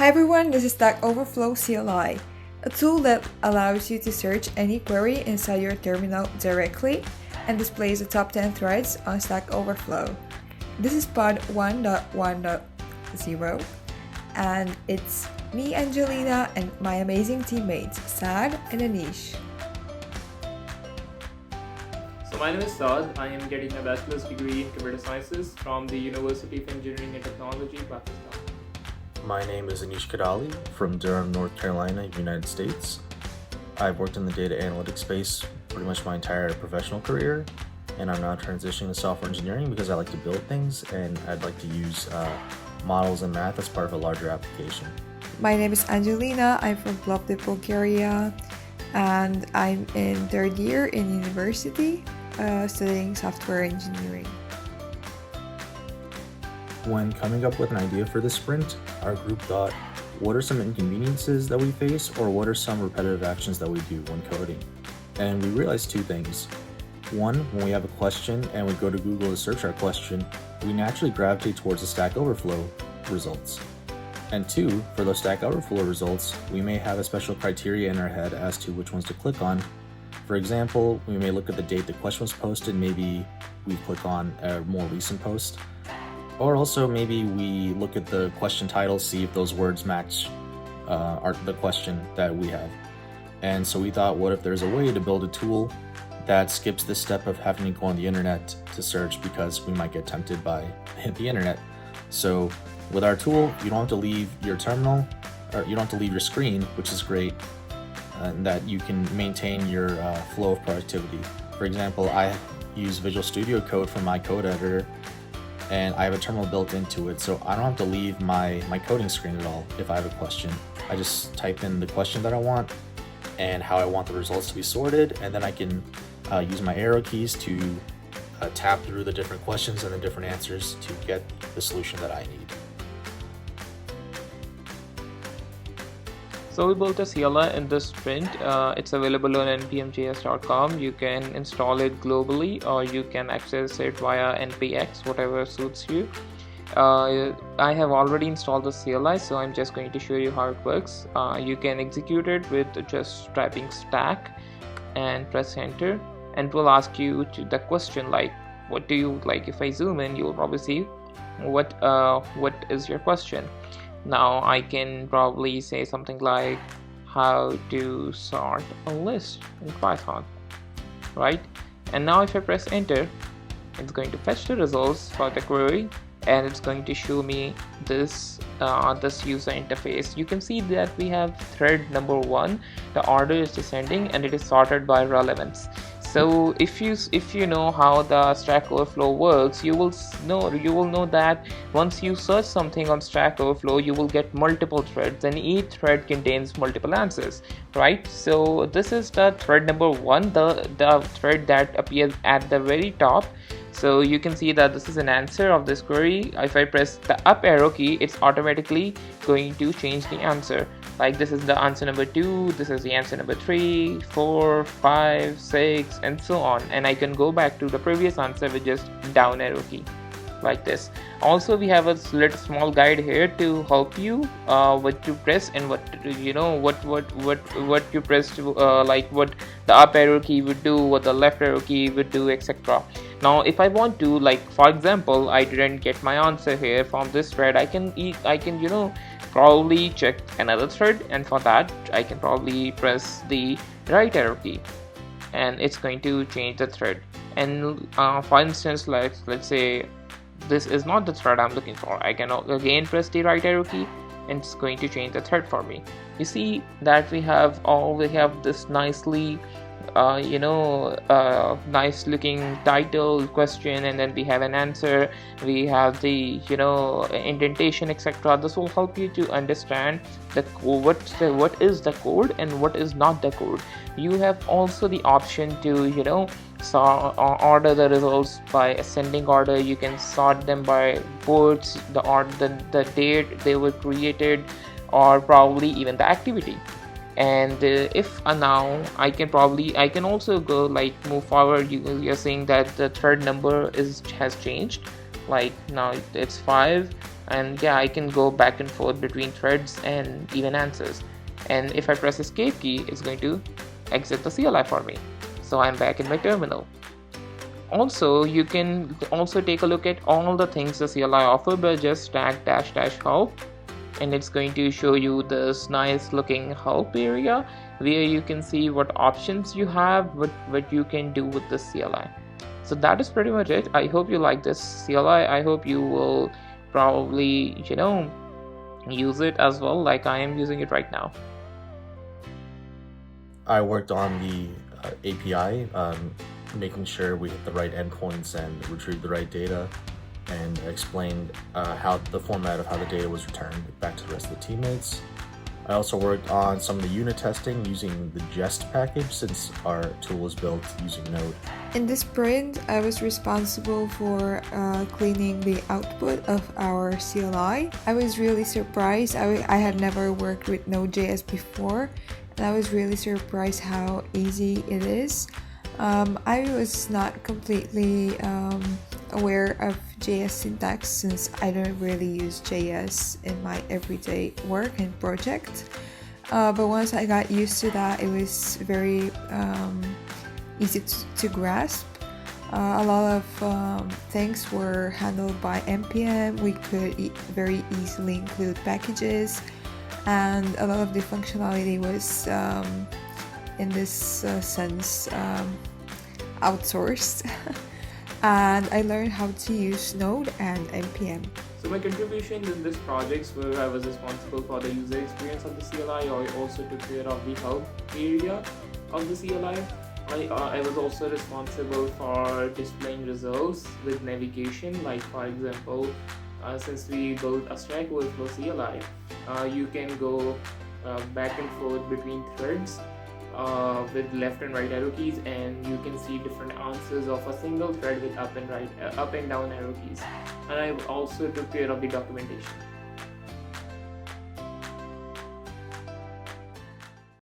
Hi everyone, this is Stack Overflow-cli, a tool that allows you to search any query inside your terminal directly and displays the top 10 threads on Stack Overflow. This is pod 1.1.0 and it's me, Angelina, and my amazing teammates, Saad and Anish. So my name is Saad. I am getting a bachelor's degree in computer sciences from the University of Engineering and Technology, Pakistan. My name is Anish Kadali from Durham, North Carolina, United States. I've worked in the data analytics space pretty much my entire professional career, and I'm now transitioning to software engineering because I like to build things and I'd like to use models and math as part of a larger application. My name is Angelina. I'm from Plovdiv, Bulgaria, and I'm in third year in university studying software engineering. When coming up with an idea for this sprint, our group thought, what are some inconveniences that we face, or what are some repetitive actions that we do when coding? And we realized two things. One, when we have a question and we go to Google to search our question, we naturally gravitate towards the Stack Overflow results. And two, for those Stack Overflow results, we may have a special criteria in our head as to which ones to click on. For example, we may look at the date the question was posted, maybe we click on a more recent post. Or also maybe we look at the question title, see if those words match the question that we have. And so we thought, what if there's a way to build a tool that skips this step of having to go on the internet to search because we might get tempted by the internet. So with our tool, you don't have to leave your terminal, or you don't have to leave your screen, which is great, and that you can maintain your flow of productivity. For example, I use Visual Studio Code from my code editor, and I have a terminal built into it, so I don't have to leave my coding screen at all if I have a question. I just type in the question that I want and how I want the results to be sorted, and then I can use my arrow keys to tap through the different questions and the different answers to get the solution that I need. So we built a CLI in this sprint. It's available on npmjs.com. You can install it globally or you can access it via npx, whatever suits you. I have already installed the CLI, so I'm just going to show you how it works. You can execute it with just typing stack and press enter, and it will ask you the question like, what do you like? If I zoom in, you'll probably see what is your question. Now I can probably say something like how to sort a list in Python, right? And now if I press enter, it's going to fetch the results for the query and it's going to show me this user interface. You can see that we have thread number 1, the order is descending and it is sorted by relevance. So if you know how the Stack Overflow works, you will know that once you search something on Stack Overflow, you will get multiple threads, and each thread contains multiple answers, right? So this is the thread number 1, the thread that appears at the very top. So you can see that this is an answer of this query. If I press the up arrow key, it's automatically going to change the answer. Like this is the answer number 2, this is the answer number 3, 4, 5, 6, and so on. And I can go back to the previous answer with just down arrow key, like this. Also, we have a little small guide here to help you what to press and what you press to, like what the up arrow key would do, what the left arrow key would do, etc. Now if I want to, like for example, I didn't get my answer here from this thread, I can probably check another thread, and for that I can probably press the right arrow key and it's going to change the thread. And for instance, let's say this is not the thread I'm looking for, I can again press the right arrow key and it's going to change the thread for me. You see that we have this nicely nice looking title, question, and then we have an answer, we have the indentation, etc. This will help you to understand what is the code and what is not the code. You have also the option to order the results by ascending order. You can sort them by ports, the date they were created, or probably even the activity. And if now I can also go like move forward. You're seeing that the thread number has changed, like now it's 5, and yeah, I can go back and forth between threads and even answers. And if I press escape key, it's going to exit the CLI for me. So I'm back in my terminal. Also, you can also take a look at all the things the CLI offer by just stack --help, and it's going to show you this nice looking help area where you can see what options you have, what you can do with this CLI. So that is pretty much it. I hope you like this CLI. I hope you will probably, use it as well, like I am using it right now. I worked on the API, making sure we hit the right endpoints and retrieve the right data, and explained how the format of how the data was returned back to the rest of the teammates. I also worked on some of the unit testing using the Jest package, since our tool was built using Node. In this sprint, I was responsible for cleaning the output of our CLI. I was really surprised. I had never worked with Node.js before, and I was really surprised how easy it is. I was not completely aware of JS syntax, since I don't really use JS in my everyday work and project. But once I got used to that, it was very easy to grasp. A lot of things were handled by npm. We could very easily include packages, and a lot of the functionality was in this sense outsourced. And I learned how to use Node and npm. So my contributions in this project were I was responsible for the user experience of the CLI. I also took care of the help area of the CLI. I was also responsible for displaying results with navigation, like for example, since we built a Stack Overflow CLI, you can go back and forth between threads with left and right arrow keys, and you can see different answers of a single thread with up and down arrow keys. And I also took care of the documentation.